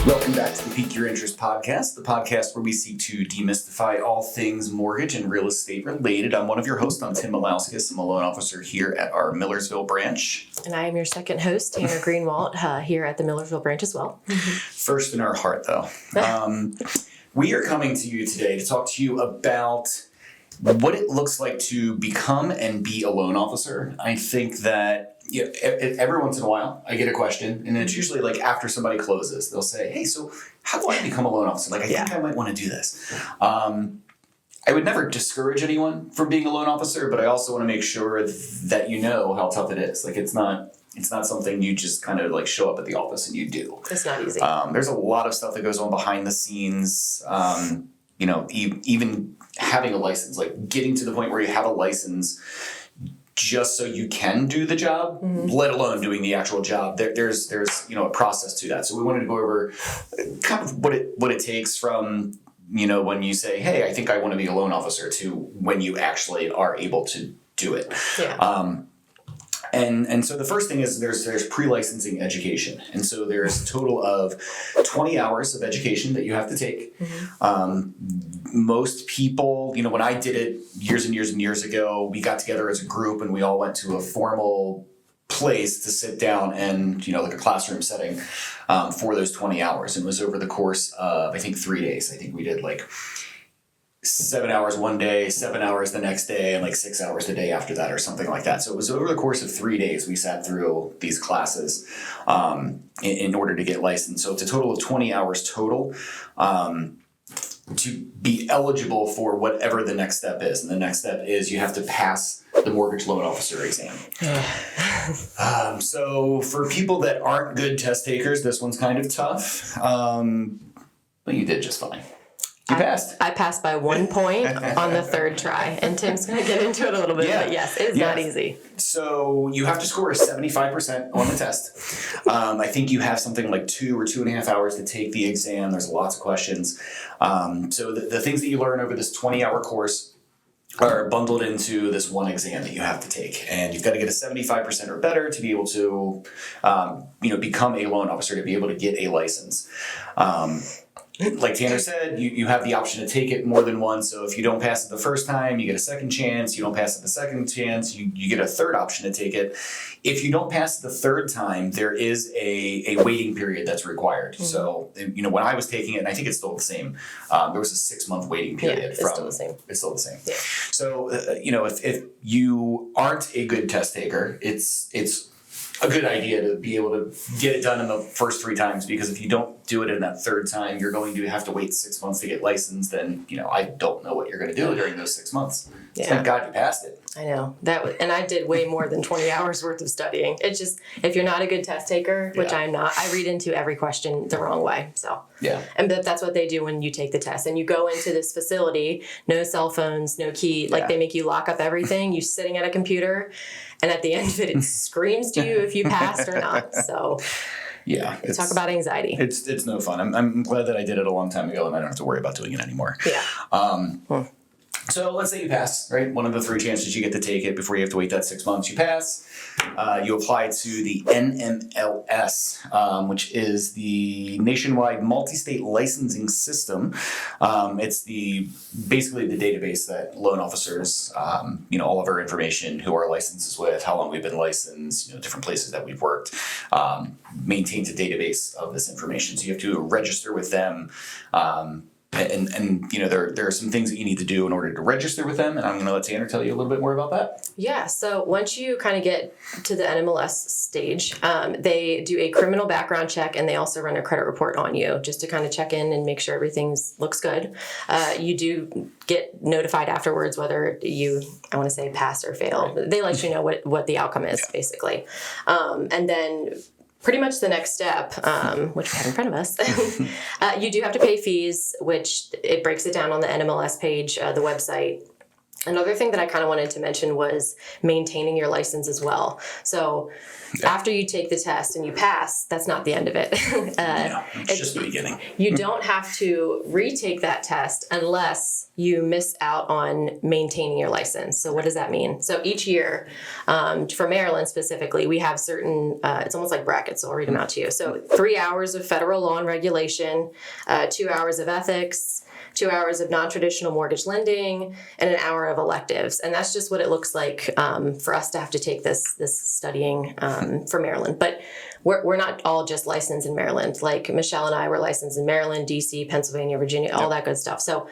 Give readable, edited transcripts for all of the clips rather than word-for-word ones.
Welcome back to the Pique Your Interest podcast, the podcast where we seek to demystify all things mortgage and real estate related. I'm one of your hosts. I'm Tim Malauskis. I'm a loan officer here at our Millersville branch. And I am your second host, Tanner Greenwald, here at the Millersville branch as well. First in our heart, though. We are coming to you today to talk to you about what it looks like to become and be a loan officer. I think that every once in a while I get a question, and it's usually like after somebody closes, they'll say, "Hey, so how do I become a loan officer? Like, I think I might want to do this." I would never discourage anyone from being a loan officer, but I also want to make sure that you know how tough it is. Like, it's not something you just kind of like show up at the office and you do. It's not easy. There's a lot of stuff that goes on behind the scenes. Even having a license, like getting to the point where you have a license just so you can do the job, let alone doing the actual job. There's a process to that. So we wanted to go over kind of what it takes from when you say, "Hey, I think I want to be a loan officer," to when you actually are able to do it. Yeah. And so the first thing is there's pre-licensing education. And so there's a total of 20 hours of education that you have to take. Most people, when I did it years and years and years ago, we got together as a group and we all went to a formal place to sit down and, like a classroom setting for those 20 hours. And it was over the course of, I think, 3 days. I think we did like 7 hours one day, 7 hours the next day, and like 6 hours the day after that or something like that. So it was over the course of 3 days we sat through these classes in order to get licensed. So it's a total of 20 hours total to be eligible for whatever the next step is. And the next step is you have to pass the mortgage loan officer exam. So for people that aren't good test takers, this one's kind of tough, but you did just fine. You passed. I passed by 1 point on the third try, and Tim's going to get into it a little bit, but yes, it's not easy. So you have to score a 75% on the test. I think you have something like 2 or 2.5 hours to take the exam. There's lots of questions. So the things that you learn over this 20-hour course are bundled into this one exam that you have to take. And you've got to get a 75% or better to be able to, become a loan officer, to be able to get a license. Like Tanner said, you have the option to take it more than once. So if you don't pass it the first time, you get a second chance. You don't pass it the second chance, you get a third option to take it. If you don't pass it the third time, there is a waiting period that's required. So, when I was taking it, and I think it's still the same, there was a 6-month waiting period. It's still the same. It's still the same. Yeah. So, if you aren't a good test taker, it's a good idea to be able to get it done in the first 3 times, because if you don't do it in that third time, you're going to have to wait 6 months to get licensed. And, I don't know what you're going to do during those 6 months. Yeah. Thank God you passed it. I know and I did way more than 20 hours worth of studying. It's just, if you're not a good test taker, which I'm not, I read into every question the wrong way. So, but that's what they do when you take the test, and you go into this facility, no cell phones, no key, like they make you lock up everything. You're sitting at a computer, and at the end of it, it screams to you if you passed or not. So talk about anxiety. It's no fun. I'm glad that I did it a long time ago and I don't have to worry about doing it anymore. Yeah. So let's say you pass, right? One of the 3 chances you get to take it before you have to wait that 6 months. You pass. You apply to the NMLS, which is the Nationwide Multi-State Licensing System. It's basically the database that loan officers, all of our information, who our license is with, how long we've been licensed, different places that we've worked, maintains a database of this information. So you have to register with them. And there are some things that you need to do in order to register with them, and I'm going to let Tanner tell you a little bit more about that. Yeah, so once you kind of get to the NMLS stage, they do a criminal background check, and they also run a credit report on you just to kind of check in and make sure everything looks good. You do get notified afterwards whether you, I want to say, pass or fail. Right. They let you know what the outcome is, basically. And then pretty much the next step, which we have in front of us, you do have to pay fees, which it breaks it down on the NMLS page, the website. Another thing that I kind of wanted to mention was maintaining your license as well. So after you take the test and you pass, that's not the end of it. It's just the beginning. You don't have to retake that test unless you miss out on maintaining your license. So what does that mean? So each year, for Maryland specifically, we have certain, it's almost like brackets, so I'll read them out to you. So 3 hours of federal law and regulation, 2 hours of ethics, 2 hours of non-traditional mortgage lending, and an hour of electives. And that's just what it looks like for us to have to take this studying for Maryland. But we're not all just licensed in Maryland. Like Michelle and I were licensed in Maryland, DC, Pennsylvania, Virginia, all that good stuff. So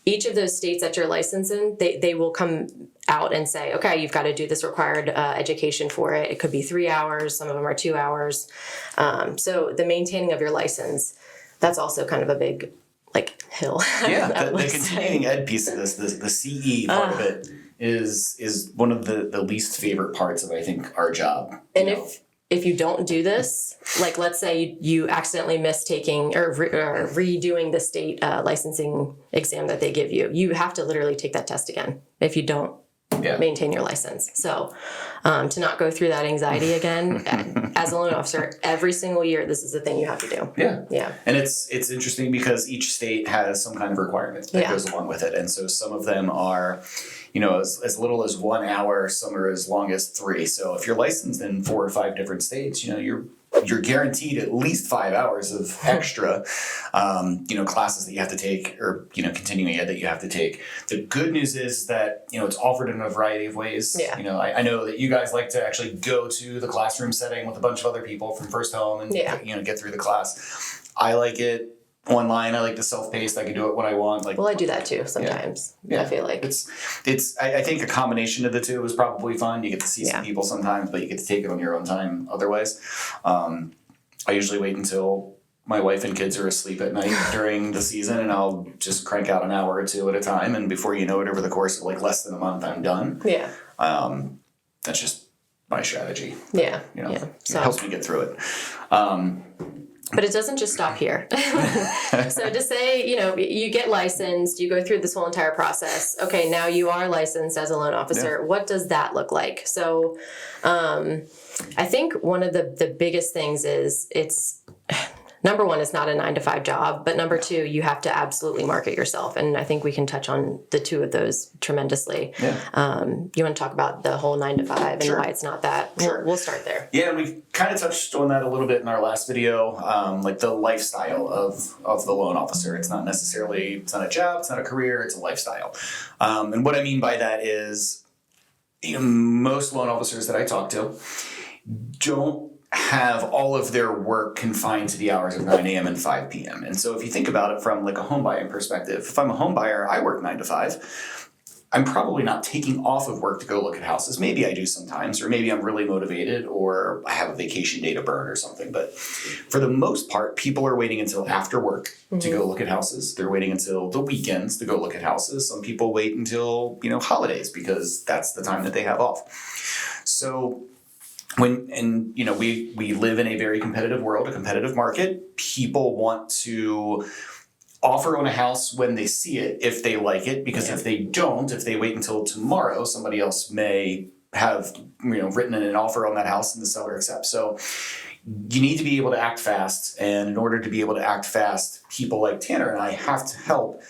each of those states that you're licensed in, they will come out and say, okay, you've got to do this required education for it. It could be 3 hours. Some of them are 2 hours. So the maintaining of your license, that's also kind of a big hill. Yeah, the continuing ed piece of this, the CE part of it is one of the least favorite parts of, I think, our job. And if you don't do this, like let's say you accidentally miss taking or redoing the state licensing exam that they give you, you have to literally take that test again if you don't maintain your license. So to not go through that anxiety again, as a loan officer, every single year, this is the thing you have to do. Yeah. And it's interesting because each state has some kind of requirement that goes along with it. And so some of them are, as little as 1 hour, some are as long as 3. So if you're licensed in 4 or 5 different states, you're guaranteed at least 5 hours of extra, classes that you have to take or, continuing ed that you have to take. The good news is that, it's offered in a variety of ways. Yeah. I know that you guys like to actually go to the classroom setting with a bunch of other people from First Home and, get through the class. I like it online. I like the self-paced. I can do it when I want. Well, I do that too sometimes. I feel like I think a combination of the two is probably fun. You get to see some people sometimes, but you get to take it on your own time otherwise. I usually wait until my wife and kids are asleep at night during the season, and I'll just crank out an hour or 2 at a time. And before you know it, over the course of less than a month, I'm done. Yeah. That's just my strategy. Yeah. So it helps me get through it. But it doesn't just stop here. So to say, you get licensed, you go through this whole entire process. Okay, now you are licensed as a loan officer. Yeah. What does that look like? So I think one of the biggest things is it's... Number one, it's not a 9-to-5 job, but number two, you have to absolutely market yourself. And I think we can touch on the two of those tremendously. Yeah. You want to talk about the whole 9-to-5 and why it's not that? Sure. We'll start there. Yeah, and we kind of touched on that a little bit in our last video, the lifestyle of the loan officer. It's not a job, it's not a career, it's a lifestyle. And what I mean by that is, most loan officers that I talk to don't have all of their work confined to the hours of 9 a.m. and 5 p.m. And so if you think about it from a home buying perspective, if I'm a home buyer, I work 9 to 5. I'm probably not taking off of work to go look at houses. Maybe I do sometimes, or maybe I'm really motivated, or I have a vacation day to burn or something. But for the most part, people are waiting until after work to go look at houses. They're waiting until the weekends to go look at houses. Some people wait until, holidays because that's the time that they have off. So we live in a very competitive world, a competitive market. People want to offer on a house when they see it, if they like it, because if they don't, if they wait until tomorrow, somebody else may have, written in an offer on that house and the seller accepts. So you need to be able to act fast. And in order to be able to act fast, people like Tanner and I have to help.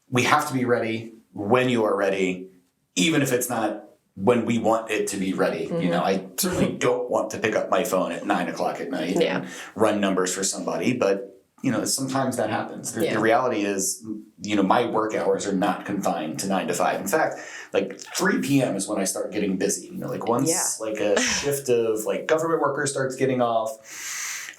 We have to be ready when you are ready, even if it's not when we want it to be ready. I certainly don't want to pick up my phone at 9 o'clock at night and run numbers for somebody, but sometimes that happens. The reality is, my work hours are not confined to 9 to 5. In fact, 3 p.m. is when I start getting busy. Once a shift of government workers starts getting off,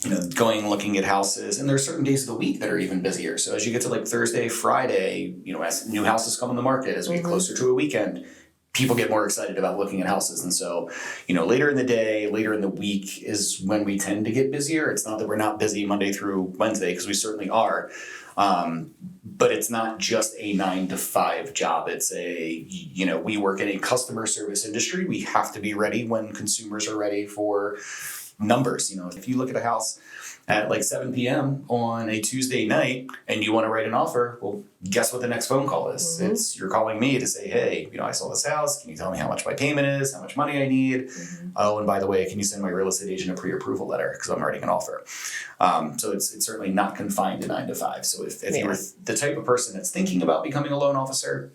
looking at houses, and there are certain days of the week that are even busier. So as you get to Thursday, Friday, as new houses come on the market, as we get closer to a weekend, people get more excited about looking at houses. And so, later in the day, later in the week is when we tend to get busier. It's not that we're not busy Monday through Wednesday, because we certainly are. But it's not just a 9 to 5 job. It's we work in a customer service industry. We have to be ready when consumers are ready for numbers. If you look at a house at like 7 p.m. on a Tuesday night and you want to write an offer, well, guess what the next phone call is? Mm-hmm. It's you're calling me to say, hey, I saw this house. Can you tell me how much my payment is? How much money I need? Mm-hmm. Oh, and by the way, can you send my real estate agent a pre-approval letter because I'm writing an offer? So it's certainly not confined to 9 to 5. So if you're the type of person that's thinking about becoming a loan officer,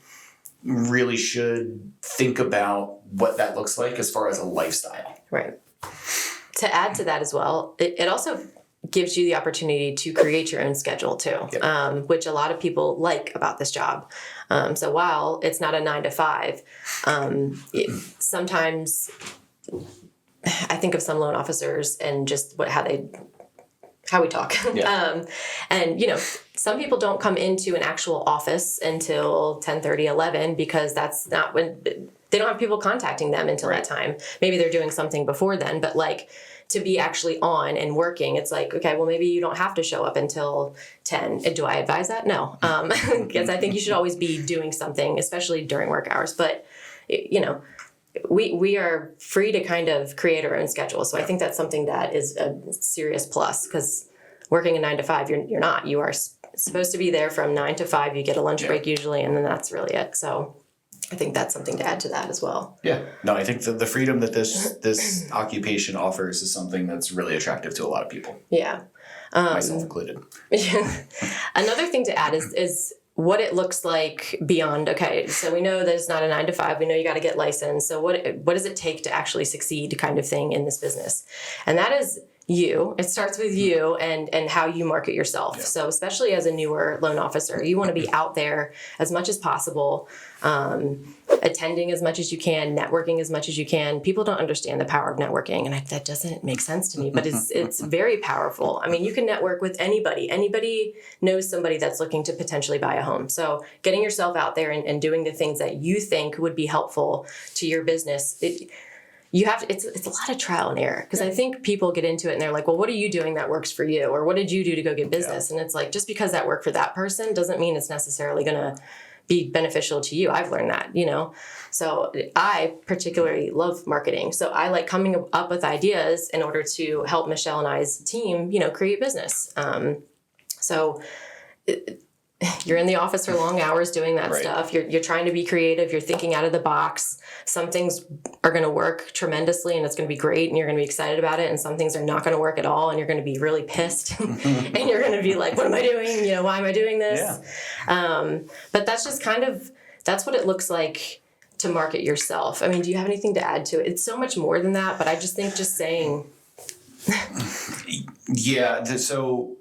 really should think about what that looks like as far as a lifestyle. Right. To add to that as well, it also gives you the opportunity to create your own schedule too, Yep. Which a lot of people like about this job. So while it's not a 9 to 5, sometimes I think of some loan officers and just how we talk. Yeah. And some people don't come into an actual office until 10:30, 11 because that's not when they don't have people contacting them until Right. that time. Maybe they're doing something before then, but like to be actually on and working, it's like, okay, well, maybe you don't have to show up until 10. Do I advise that? No. Because I think you should always be doing something, especially during work hours. But, we are free to kind of create our own schedule. So I think that's something that is a serious plus because working a 9 to 5, you're not. You are supposed to be there from 9 to 5. You get a lunch break usually, and then that's really it. So I think that's something to add to that as well. Yeah. No, I think the freedom that this occupation offers is something that's really attractive to a lot of people, Yeah. myself included. Another thing to add is what it looks like beyond. Okay, so we know that it's not a 9 to 5. We know you got to get licensed. So what does it take to actually succeed, kind of thing, in this business? And that is you. It starts with you and how you market yourself. Yeah. So especially as a newer loan officer, you want to be out there as much as possible, attending as much as you can, networking as much as you can. People don't understand the power of networking, and that doesn't make sense to me, but it's very powerful. I mean, you can network with anybody. Anybody knows somebody that's looking to potentially buy a home. So getting yourself out there and doing the things that you think would be helpful to your business, it's a lot of trial and error, because I think people get into it and they're like, well, what are you doing that works for you? Or what did you do to go get business? And it's like, just because that worked for that person doesn't mean it's necessarily going to be beneficial to you. I've learned that, So I particularly love marketing. So I like coming up with ideas in order to help Michelle and I's team, create business. You're in the office for long hours doing that stuff. You're trying to be creative. You're thinking out of the box. Some things are going to work tremendously and it's going to be great and you're going to be excited about it. And some things are not going to work at all and you're going to be really pissed and you're going to be like, what am I doing? Why am I doing this? Yeah. But that's just that's what it looks like to market yourself. I mean, do you have anything to add to it? It's so much more than that, but I just think just saying. Yeah. So,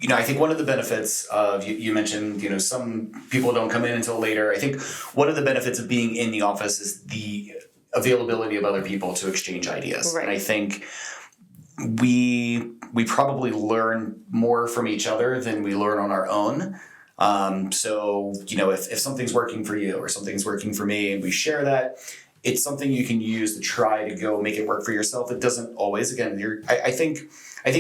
I think one of the benefits of, you mentioned, some people don't come in until later. I think one of the benefits of being in the office is the availability of other people to exchange ideas. Right. And I think we probably learn more from each other than we learn on our own. So, if something's working for you or something's working for me and we share that, it's something you can use to try to go make it work for yourself. It doesn't always, again, I think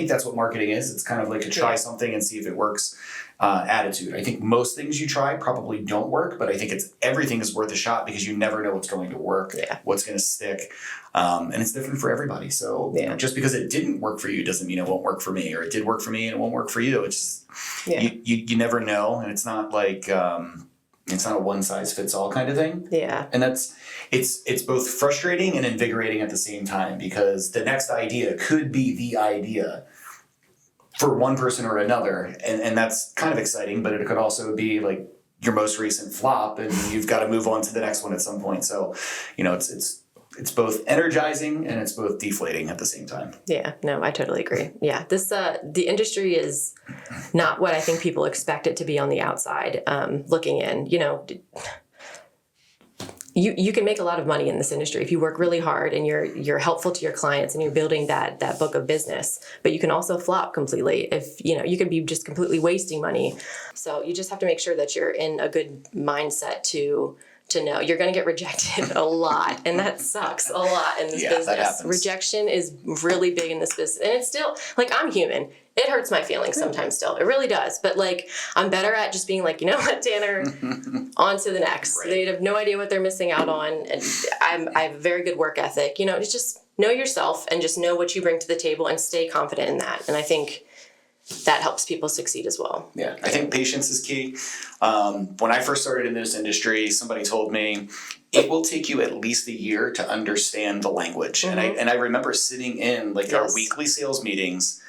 that's what marketing is. It's kind of like a try something and see if it works attitude. I think most things you try probably don't work, but I think everything is worth a shot because you never know what's going to work, what's going to stick. And it's different for everybody. So just because it didn't work for you doesn't mean it won't work for me, or it did work for me and it won't work for you. It's just, you never know. And it's not like, it's not a one size fits all kind of thing. Yeah. And it's both frustrating and invigorating at the same time, because the next idea could be the idea for one person or another. And that's kind of exciting, but it could also be like your most recent flop and you've got to move on to the next one at some point. So, it's both energizing and it's both deflating at the same time. Yeah, no, I totally agree. Yeah, the industry is not what I think people expect it to be on the outside looking in. You can make a lot of money in this industry if you work really hard and you're helpful to your clients and you're building that book of business. But you can also flop completely if you can be just completely wasting money. So you just have to make sure that you're in a good mindset to know you're going to get rejected a lot, and that sucks a lot in this business. That happens. Rejection is really big in this business, and it's still like, I'm human. It hurts my feelings sometimes still. It really does. But like, I'm better at just being like, you know what, Tanner, on to the next. Right. They have no idea what they're missing out on. And I have a very good work ethic. It's just, know yourself and just know what you bring to the table and stay confident in that. And I think that helps people succeed as well. Yeah, I think patience is key. When I first started in this industry, somebody told me it will take you at least a year to understand the language. And I remember sitting in like our weekly sales meetings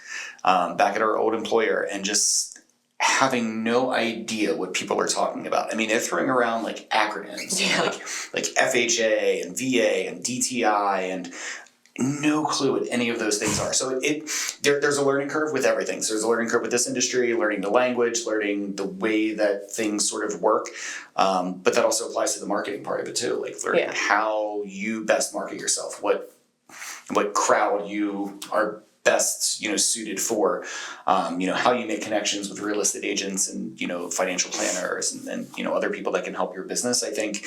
back at our old employer and just having no idea what people are talking about. I mean, they're throwing around like acronyms, like FHA and VA and DTI and no clue what any of those things are. So there's a learning curve with everything. So there's a learning curve with this industry, learning the language, learning the way that things sort of work. But that also applies to the marketing part of it too, like learning how you best market yourself, what crowd you are best, suited for, how you make connections with real estate agents and, financial planners and other people that can help your business. I think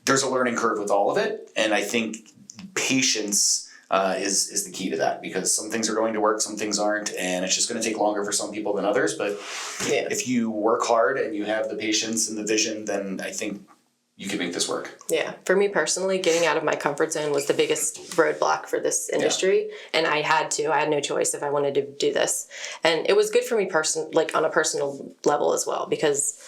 there's a learning curve with all of it. And I think patience is the key to that, because some things are going to work, some things aren't, and it's just going to take longer for some people than others. But if you work hard and you have the patience and the vision, then I think you can make this work. Yeah. For me personally, getting out of my comfort zone was the biggest roadblock for this industry. And I had no choice if I wanted to do this. And it was good for me on a personal level as well, because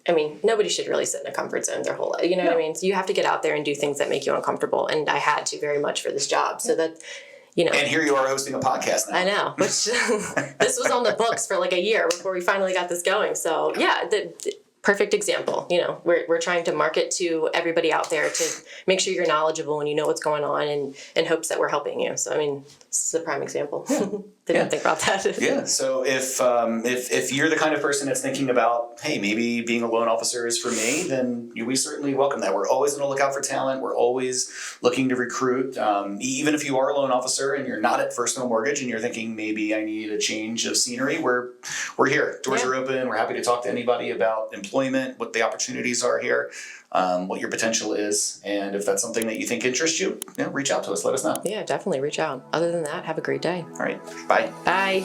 nobody should really sit in a comfort zone their whole life. You know what I mean? So you have to get out there and do things that make you uncomfortable. And I had to very much for this job. So that, And here you are hosting a podcast now. I know, which this was on the books for like a year before we finally got this going. So perfect example. We're trying to market to everybody out there to make sure you're knowledgeable and you know what's going on, and in hopes that we're helping you. So this is a prime example. Didn't think about that. Yeah. So if you're the kind of person that's thinking about, hey, maybe being a loan officer is for me, then we certainly welcome that. We're always on the lookout for talent. We're always looking to recruit. Even if you are a loan officer and you're not at First No Mortgage and you're thinking maybe I need a change of scenery, we're here. Doors are open. We're happy to talk to anybody about employment, what the opportunities are here, what your potential is, and if that's something that you think interests you, reach out to us. Let us know. Yeah, definitely reach out. Other than that, have a great day. All right. Bye. Bye.